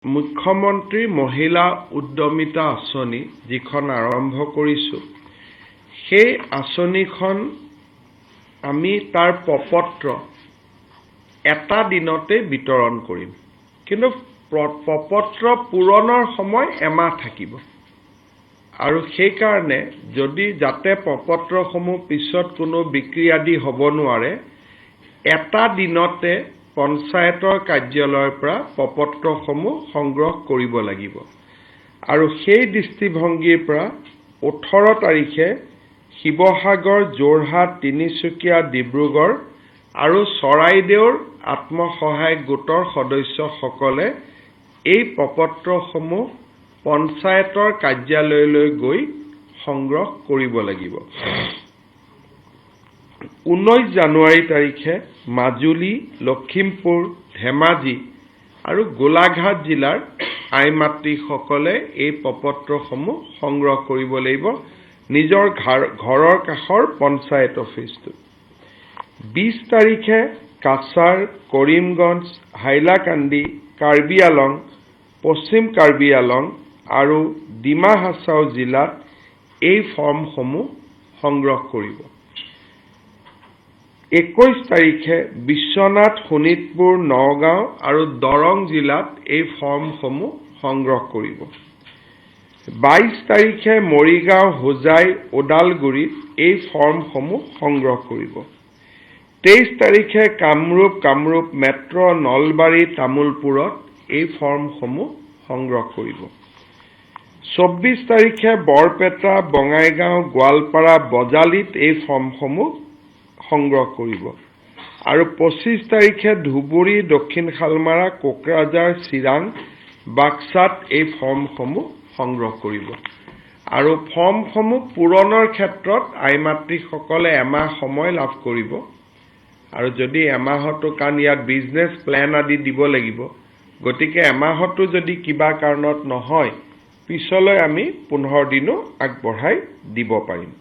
মুখ্যমন্ত্ৰী মহিলা উদ্যমিতা আঁচনি যিখন আৰম্ভ কৰিছোঁ সেই আঁচনিখন আমি তাৰ প্ৰপত্ৰ এটা দিনতে বিতৰণ কৰিম কিন্তু প্ৰপত্ৰ পূৰণৰ সময় এমাহ থাকিব আৰু সেই কাৰণে যদি যাতে প্ৰপত্ৰসমূহ পিছত কোনো বিক্ৰী আদি হ'ব নোৱাৰে এটা দিনতে পঞ্চায়তৰ কাৰ্যালয়ৰ পৰা প্ৰপত্ৰসমূহ সংগ্ৰহ কৰিব লাগিব আৰু সেই দৃষ্টিভংগীৰ পৰা 18 তাৰিখে শিৱসাগৰ যোৰহাট তিনিচুকীয়া ডিব্ৰুগড় আৰু চৰাইদেউৰ আত্মসহায়ক গোটৰ সদস্যসকলে এই প্ৰপত্ৰসমূহ পঞ্চায়তৰ কাৰ্যালয়লৈ গৈ সংগ্ৰহ কৰিব লাগিব 19 জানুৱাৰী তাৰিখে মাজুলী লখিমপুৰ ধেমাজি আৰু গোলাঘাট জিলাৰ আইমাতৃসকলে এই প্ৰপত্ৰসমূহ সংগ্ৰহ কৰিব লাগিব নিজৰ ঘৰৰ কাষৰ পঞ্চায়ত অফিচটো 20 তাৰিখে কাছাৰ কৰিমগঞ্জ হাইলাকান্দি কাৰ্বি আলং পশ্চিম কাৰ্বি আলং আৰু ডিমা হাছাও জিলাত এই ফৰ্মসমূহ সংগ্ৰহ কৰিব 21 তাৰিখে বিশ্বনাথ শোণিতপুৰ নগাঁও আৰু দৰং জিলাত এই ফৰ্মসমূহ সংগ্ৰহ কৰিব 22 তাৰিখে মৰিগাঁও হোজাই ওদালগুৰিত এই ফৰ্মসমূহ সংগ্ৰহ কৰিব 23 তাৰিখে কামৰূপ মেট্ৰ নলবাৰী তামুলপুৰত এই ফৰ্মসমূহ সংগ্ৰহ কৰিব 24 তাৰিখে বৰপেটা বঙাইগাঁও গোৱালপাৰা বজালিত এই ফৰ্মসমূহ সংগ্ৰহ কৰিব আৰু 25 তাৰিখে ধুবুৰী দক্ষিণ শালমাৰা কোকৰাঝাৰ চিৰাং বাক্সাত এই ফৰ্মসমূহ সংগ্ৰহ কৰিব আৰু ফৰ্মসমূহ পূৰণৰ ক্ষেত্ৰত আইমাতৃসকলে এমাহ সময় লাভ কৰিব আৰু যদি এমাহতো কাৰণ ইয়াত বিজনেছ প্লেন আদি দিব লাগিব গতিকে এমাহতো যদি কিবা কাৰণত নহয় পিছলৈ আমি 15 দিনো আগবঢ়াই দিব পাৰিম